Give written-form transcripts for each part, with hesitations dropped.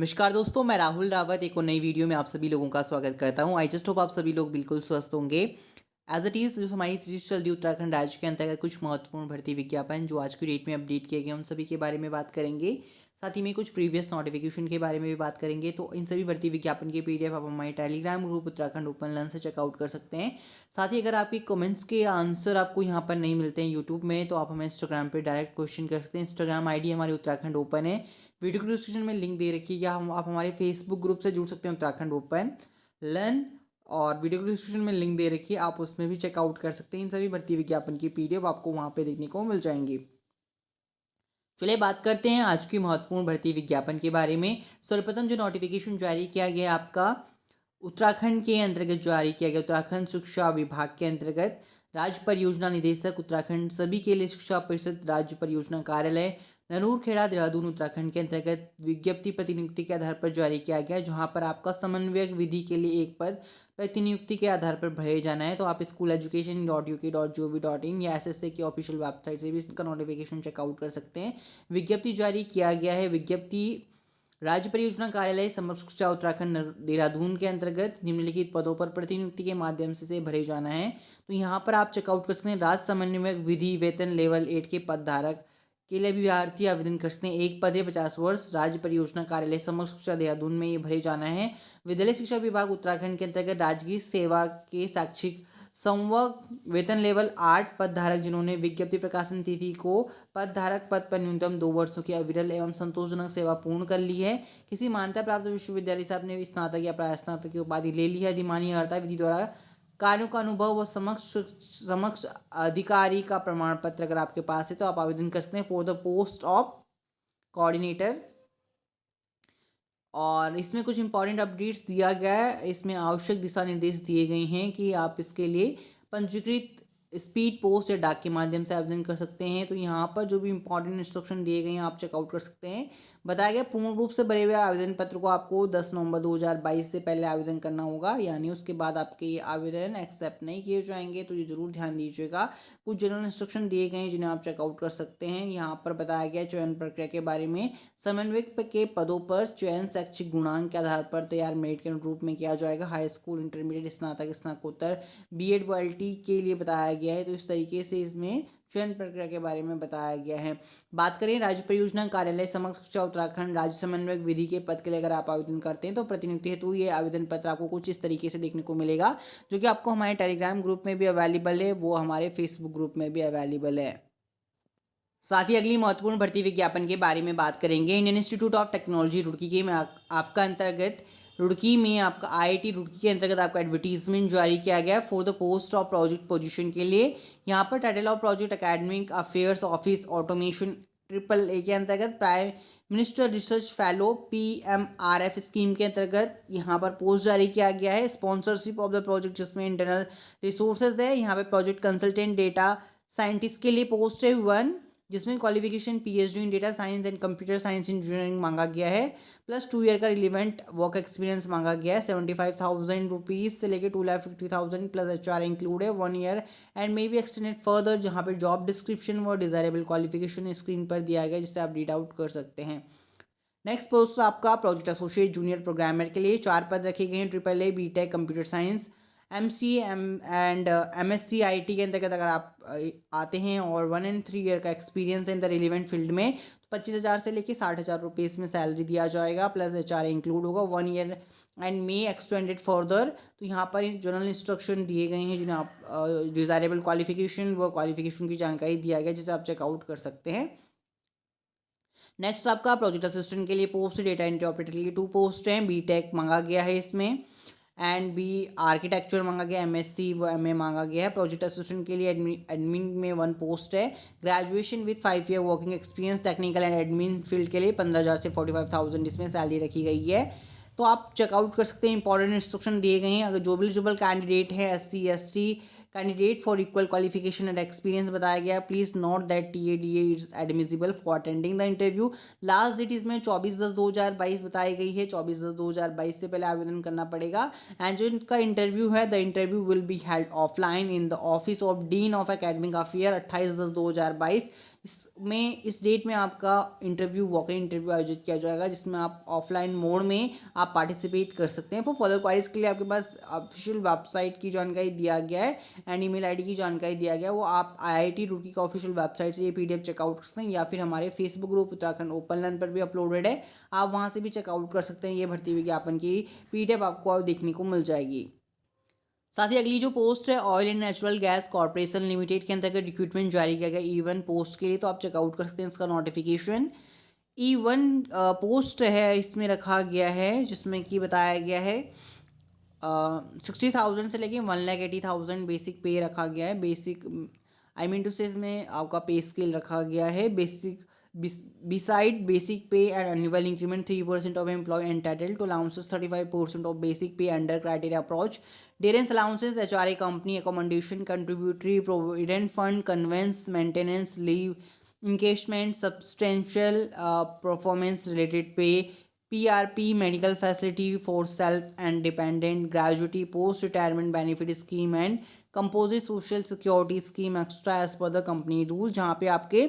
नमस्कार दोस्तों, मैं राहुल रावत एक और नई वीडियो में आप सभी लोगों का स्वागत करता हूं। आई जस्ट होप आप सभी लोग बिल्कुल स्वस्थ होंगे। एज इट इज़ जो हमारी सीरीज चल रही उत्तराखंड राज्य के अंतर्गत कुछ महत्वपूर्ण भर्ती विज्ञापन जो आज की डेट में अपडेट किए गए उन सभी के बारे में बात करेंगे। साथ ही में कुछ प्रीवियस नोटिफिकेशन के बारे में भी बात करेंगे। तो इन सभी भर्ती विज्ञापन के पीडीएफ आप हमारे Telegram group Uttarakhand open learn से चेकआउट कर सकते हैं। साथ ही अगर आपके कमेंट्स के आंसर आपको यहाँ पर नहीं मिलते हैं यूट्यूब में, तो आप हमें इंस्टाग्राम पे डायरेक्ट क्वेश्चन कर सकते हैं। इंस्टाग्राम आईडी हमारी उत्तराखंड ओपन है, वीडियो के डिस्क्रिप्शन में लिंक दे रखी है, या हम आप हमारे फेसबुक ग्रुप से जुड़ सकते हैं उत्तराखंड ओपन लर्न, और वीडियो के डिस्क्रिप्शन में लिंक दे रखी है, आप उसमें भी चेकआउट कर सकते हैं। इन सभी भर्ती विज्ञापन की पीडीएफ आपको वहाँ पे देखने को मिल जाएंगी। चलिए बात करते हैं आज की महत्वपूर्ण भर्ती विज्ञापन के बारे में। सर्वप्रथम जो नोटिफिकेशन जारी किया गया है आपका उत्तराखंड के अंतर्गत जारी किया गया, उत्तराखंड शिक्षा विभाग के अंतर्गत राज्य परियोजना निदेशक उत्तराखंड सभी के लिए शिक्षा परिषद राज्य परियोजना कार्यालय नरूरखेड़ा देहरादून उत्तराखंड के अंतर्गत विज्ञप्ति प्रतिनियुक्ति के आधार पर जारी किया गया, जहां पर आपका समन्वयक विधि के लिए एक पद प्रतिनियुक्ति के आधार पर भरे जाना है। तो आप school.education.uk.gov.in या एसएसए की ऑफिशियल वेबसाइट से भी इसका नोटिफिकेशन चेकआउट कर सकते हैं। विज्ञप्ति जारी किया गया है। विज्ञप्ति राज्य परियोजना कार्यालय समग्र शिक्षा उत्तराखंड देहरादून के अंतर्गत निम्नलिखित पदों पर प्रतिनियुक्ति के माध्यम से भरे जाना है। तो यहाँ पर आप चेकआउट कर सकते हैं। राज्य समन्वयक विधि वेतन लेवल 8 के पद धारक के लिए अभ्यर्थी आवेदन कर सकते हैं। एक पद है 50 वर्ष। राज्य परियोजना कार्यालय समग्र शिक्षा देहरादून में ये भरे जाना है। विद्यालय शिक्षा विभाग उत्तराखंड के अंतर्गत राजकीय सेवा के शैक्षिक संवर्ग वेतन लेवल 8 पद धारक जिन्होंने विज्ञप्ति प्रकाशन तिथि को पद धारक पद पर न्यूनतम 2 वर्षों की अविरल एवं संतोषजनक सेवा पूर्ण कर ली है, किसी मान्यता प्राप्त विश्वविद्यालय से आपने स्नातक या प्रास्नातक की उपाधि ले ली है, अधिमानी अर्हता विधि द्वारा कार्यों का अनुभव व समक्ष अधिकारी का प्रमाण पत्र अगर आपके पास है तो आप आवेदन कर सकते हैं for the post of coordinator. और इसमें कुछ इंपॉर्टेंट अपडेट्स दिया गया है। इसमें आवश्यक दिशा निर्देश दिए गए हैं कि आप इसके लिए पंजीकृत स्पीड पोस्ट या डाक के माध्यम से आवेदन कर सकते हैं। तो यहाँ पर जो भी इंपॉर्टेंट इंस्ट्रक्शन दिए गए हैं आप चेकआउट कर सकते हैं। बताया गया पूर्ण रूप से भरे हुए आवेदन पत्र को आपको 10 नवंबर 2022 से पहले आवेदन करना होगा, यानी उसके बाद आपके ये आवेदन एक्सेप्ट नहीं किए जाएंगे। तो ये जरूर ध्यान दीजिएगा। कुछ जनरल इंस्ट्रक्शन दिए गए हैं जिन्हें आप चेकआउट कर सकते हैं। यहाँ पर बताया गया चयन प्रक्रिया के बारे में। समन्वयक के पदों पर चयन शैक्षिक गुणांक के आधार पर तैयार मेरिट के रूप में किया जाएगा। हाई स्कूल, इंटरमीडिएट, स्नातक, स्नातकोत्तर, बीएड क्वालिटी के लिए बताया गया है। तो इस तरीके से इसमें चयन प्रक्रिया के बारे में बताया गया है। बात करें राज्य परियोजना कार्यालय समग्र शिक्षा उत्तराखंड राज्य समन्वयक विधि के पद के लिए अगर आप आवेदन करते हैं तो प्रतिनियुक्ति हेतु ये आवेदन पत्र आपको कुछ इस तरीके से देखने को मिलेगा, जो कि आपको हमारे टेलीग्राम ग्रुप में भी अवेलेबल है, वो हमारे फेसबुक ग्रुप में भी अवेलेबल है। साथ ही अगली महत्वपूर्ण भर्ती विज्ञापन के बारे में बात करेंगे। Indian institute of technology Roorkee के में आपका अंतर्गत रुड़की में आपका आईआईटी रुड़की के अंतर्गत आपका एडवर्टीजमेंट जारी किया गया for the post of project position के लिए। यहाँ पर title of project academic affairs office automation AAA के अंतर्गत prime minister research fellow PMRF scheme के अंतर्गत यहाँ पर पोस्ट जारी किया गया है। स्पॉन्सरशिप ऑफ द प्रोजेक्ट जिसमें इंटरनल रिसोर्सेज है। यहाँ पे प्रोजेक्ट कंसल्टेंट डेटा साइंटिस्ट के लिए पोस्ट है 1, जिसमें qualification PhD in data science and computer science engineering मांगा गया है, प्लस 2 ईयर का रिलेवेंट वर्क एक्सपीरियंस मांगा गया है। 75,000 रुपीज़ से लेकर 2,50,000 प्लस HR इंक्लूड है 1 year and may be extended further. जहाँ पे जॉब डिस्क्रिप्शन व डिजायरेबल क्वालिफिकेशन स्क्रीन पर दिया गया जिससे आप रीड आउट कर सकते हैं। नेक्स्ट पोस्ट आपका प्रोजेक्ट एसोसिएट जूनियर प्रोग्रामर के लिए 4 पद रखे गए हैं। AAA BTech computer science MCA and MSc IT के अंतर्गत अगर आप आते हैं और 1 and 3 ईयर का experience in the relevant field में तो 25,000 से लेके 60,000 रुपये इसमें सैलरी दिया जाएगा, प्लस HR इंक्लूड होगा 1 year and may extended further. तो यहाँ पर जनरल इंस्ट्रक्शन दिए गए हैं जिन्हें आप डिजायरेबल क्वालिफिकेशन व क्वालिफिकेशन की जानकारी दिया गया जिसे आप चेकआउट कर सकते हैं। नेक्स्ट आपका प्रोजेक्ट असिस्टेंट के लिए पोस्ट, डेटा एंट्री ऑपरेटर के लिए 2 पोस्ट हैं। BTech मांगा गया है इसमें एंड आर्किटेक्चर मांगा गया, MSc व MA मांगा गया है। प्रोजेक्ट असिस्टेंट के लिए एडमिन में 1 पोस्ट है। Graduation with 5 year working experience technical and admin field के लिए 15,000 से 45,000 जिसमें सैलरी रखी गई है। तो आप चेकआउट कर सकते हैं। इंपॉर्टेंट इंस्ट्रक्शन दिए गए हैं। अगर जो एलिजिबल कैंडिडेट है SC ST candidate for equal qualification and experience बताया गया। Please note that TADA is admissible for attending the interview. Last date इसमें 24/10/2022 बताई गई है। 24/10/2022 से पहले आवेदन करना पड़ेगा। एंड जो इनका इंटरव्यू है the interview will be held offline in the office of dean of academic affair 28/10/2022, इस डेट में आपका इंटरव्यू वॉक इन इंटरव्यू आयोजित किया जाएगा, जिसमें आप ऑफलाइन मोड में आप पार्टिसिपेट कर सकते हैं। फॉर फर्दर क्वारीज के लिए आपके पास ऑफिशियल वेबसाइट की जानकारी दिया गया है एंड ईमेल आईडी की जानकारी दिया गया है। वो आप IIT रुड़की का ऑफिशियल वेबसाइट से ये PDF चेकआउट कर सकते हैं, या फिर हमारे Facebook group Uttarakhand open learn पर भी अपलोडेड है, आप वहाँ से भी चेकआउट कर सकते हैं। ये भर्ती विज्ञापन की PDF आपको देखने को मिल जाएगी। साथ ही अगली जो पोस्ट है oil and natural gas corporation limited के अंतर्गत रिक्रूटमेंट जारी किया गया E1 पोस्ट के लिए, तो आप चेकआउट कर सकते हैं इसका नोटिफिकेशन। E1 पोस्ट है इसमें रखा गया है, जिसमें कि बताया गया है 60,000 से लेके 1,80,000 बेसिक पे रखा गया है। बेसिक आई मीन टू से इसमें आपका पे स्केल रखा गया है। Beside basic pay and annual increment, 3% of employee entitled to allowances, 35% of basic pay under criteria approach, Dearance allowances, HRA company accommodation, contributory provident fund, conveyance, maintenance, leave, encashment, substantial performance related pay, PRP, medical facility for self and dependent, gratuity, post retirement benefit scheme and composite social security scheme extra as per the company rule। जहाँ पे आपके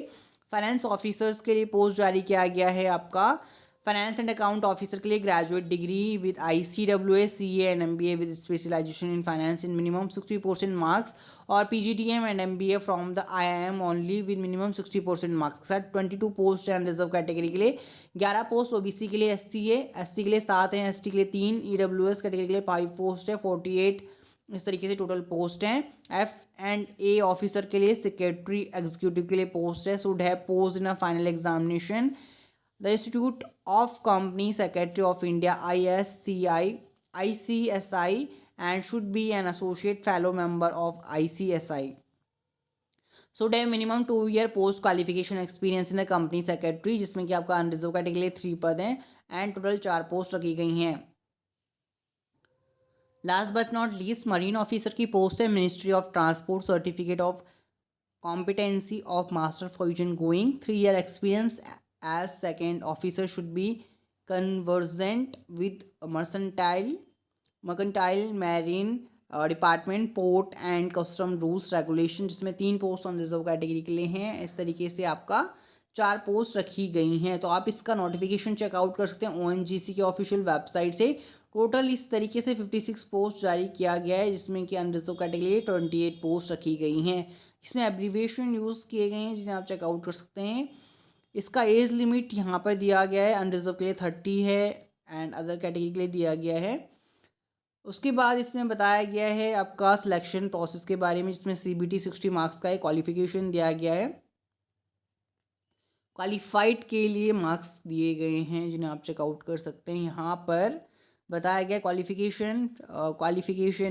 finance officers के लिए post जारी किया गया है आपका फाइनेंस एंड अकाउंट ऑफिसर के लिए graduate degree with ICWA, CA and MBA with specialisation in finance in minimum 60% marks, और PGDM and MBA from the IIM only with minimum 60% marks के साथ 22 पोस्ट हैं। रिजर्व कैटेगरी के लिए 11 post, OBC के लिए SC के लिए 7 हैं, ST के लिए 3, EWS कैटेगरी के लिए 5 पोस्ट है, 48 इस तरीके से टोटल पोस्ट हैं। F&A ऑफिसर के लिए सेक्रेटरी एग्जीक्यूटिव के लिए पोस्ट है, should have post in a final examination. The institute of company secretary of India ICSI and should be an associate fellow member of ICSI। Should have minimum 2 year post qualification experience in the company secretary, जिसमें कि आपका unreserved category के लिए 3 पद हैं and total 4 post रखी गई हैं। Last but not least marine officer की पोस्ट है, ministry of transport, certificate of competency of master fusion going, 3 year experience as second officer, should be convergent with mercantile marine department, port and custom rules regulation, जिसमें 3 post on reserve category के लिए हैं। इस तरीके से आपका 4 post रखी गई हैं। तो आप इसका नोटिफिकेशन चेकआउट कर सकते हैं ONGC के ऑफिशियल वेबसाइट से। टोटल इस तरीके से 56 पोस्ट जारी किया गया है, जिसमें कि अनरिजर्व कैटेगरी 28 पोस्ट रखी गई हैं। इसमें एब्रीविएशन यूज़ किए गए हैं, जिन्हें आप चेकआउट कर सकते हैं। इसका एज लिमिट यहाँ पर दिया गया है, अनरिजर्व के लिए 30 है एंड अदर कैटेगरी के लिए दिया गया है। उसके बाद इसमें बताया गया है आपका सिलेक्शन प्रोसेस के बारे में, जिसमें CBT 60 मार्क्स का एक क्वालिफिकेशन दिया गया है। क्वालिफाइड के लिए मार्क्स दिए गए हैं, जिन्हें आप चेकआउट कर सकते हैं। यहाँ पर बताया गया क्वालिफिकेशन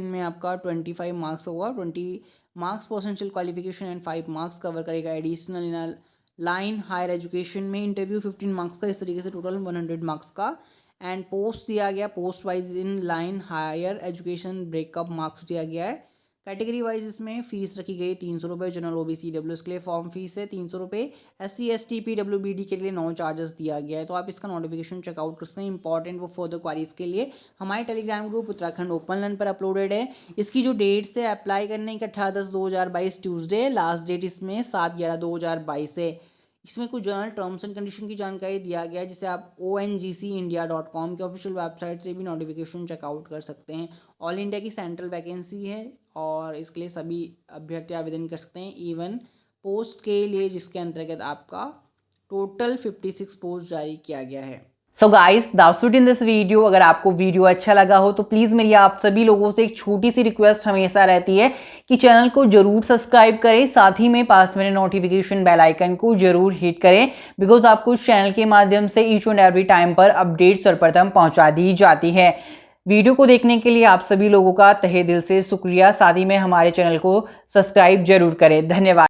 में आपका 25 मार्क्स होगा, 20 marks potential qualification and 5 marks cover करेगा additional in line higher education में। इंटरव्यू 15 मार्क्स का, इस तरीके से टोटल 100 मार्क्स का। एंड पोस्ट दिया गया, post wise in line higher education breakup marks दिया गया है। कैटेगरी वाइज इसमें फीस रखी गई 300 रुपये, जनरल OBC EWS के लिए फॉर्म फीस है 300 रुपये, SC ST PWBD के लिए नो चार्जेस दिया गया है। तो आप इसका नोटिफिकेशन चेकआउट कर सकते हैं। इंपॉर्टेंट वो फर्दर क्वारीज के लिए हमारे Telegram group Uttarakhand open learn पर अपलोडेड है। इसकी जो डेट्स है अप्लाई करने की 18/10/2022 ट्यूसडे, लास्ट डेट इसमें 7/11/2022 है। इसमें कुछ जनरल टर्म्स एंड कंडीशन की जानकारी दिया गया है, जिसे आप ONGCindia.com के ऑफिशियल वेबसाइट से भी नोटिफिकेशन चेकआउट कर सकते हैं। ऑल इंडिया की सेंट्रल वैकेंसी है और इसके लिए सभी अभ्यर्थी आवेदन कर सकते हैं। E1 पोस्ट के लिए, जिसके अंतर्गत आपका टोटल 56 पोस्ट जारी किया गया है। So guys that's it in this video. अगर आपको वीडियो अच्छा लगा हो तो प्लीज़ मेरी आप सभी लोगों से एक छोटी सी रिक्वेस्ट हमेशा रहती है कि चैनल को जरूर सब्सक्राइब करें, साथ ही में पास में नोटिफिकेशन बेल आइकन को जरूर हिट करें, बिकॉज आपको इस चैनल के माध्यम से ईच एंड एवरी टाइम पर अपडेट सर्वप्रथम पहुंचा दी जाती है। वीडियो को देखने के लिए आप सभी लोगों का तहे दिल से शुक्रिया। साथ ही में हमारे चैनल को सब्सक्राइब जरूर करें। धन्यवाद।